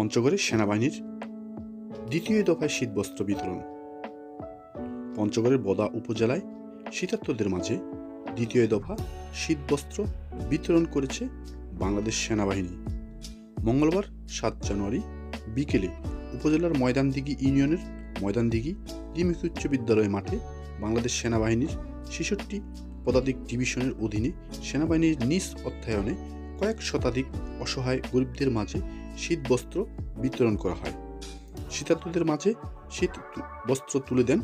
পঞ্চগড়ে সেনাবাহিনীর দ্বিতীয় দফায় শীতবস্ত্র বিতরণ। পঞ্চগড়ের বদা উপজেলায় শীতার্তদের মাঝে দ্বিতীয় দফা শীতবস্ত্র বিতরণ করেছে বাংলাদেশ সেনাবাহিনী। মঙ্গলবার ৭ জানুয়ারি বিকেলে উপজেলার ময়দানদিঘি ইউনিয়নের ময়দানদিঘি দ্বিমুখী উচ্চ বিদ্যালয় মাঠে বাংলাদেশ সেনাবাহিনীর ৬৬ পদাতিক ডিভিশনের অধীনে সেনাবাহিনীর নিজ অর্থায়নে কয়েক শতাধিক অসহায় গরিবদের মাঝে শীতবস্ত্র বিতরণ করা হয়। শীতার্তদের মাঝে শীত বস্ত্র তুলে দেন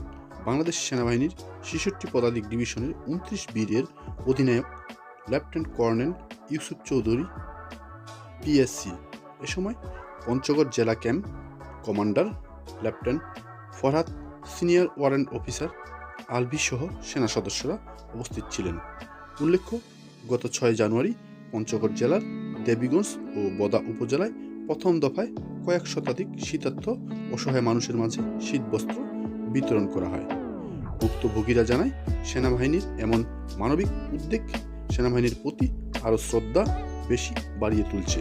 বাংলাদেশ সেনাবাহিনীর ৬৬ পদাতিক ডিভিশনের ২৯ বীরের অধিনায়ক lieutenant colonel Yusuf Chowdhury PSC. এ সময় পঞ্চগড় জেলা camp commander lieutenant Farhad, senior warrant officer Alvi সহ সেনা সদস্যরা উপস্থিত ছিলেন। উল্লেখ্য, গত ৬ জানুয়ারি পঞ্চগড় জেলার দেবীগঞ্জ ও বদা উপজেলায় প্রথম দফায় কয়েক শতাধিক শীতার্ত অসহায় মানুষের মাঝে শীতবস্ত্র বিতরণ করা হয়। ভুক্তভোগীরা জানায়, সেনাবাহিনীর এমন মানবিক উদ্যোগ সেনাবাহিনীর প্রতি আরও শ্রদ্ধা বেশি বাড়িয়ে তুলছে।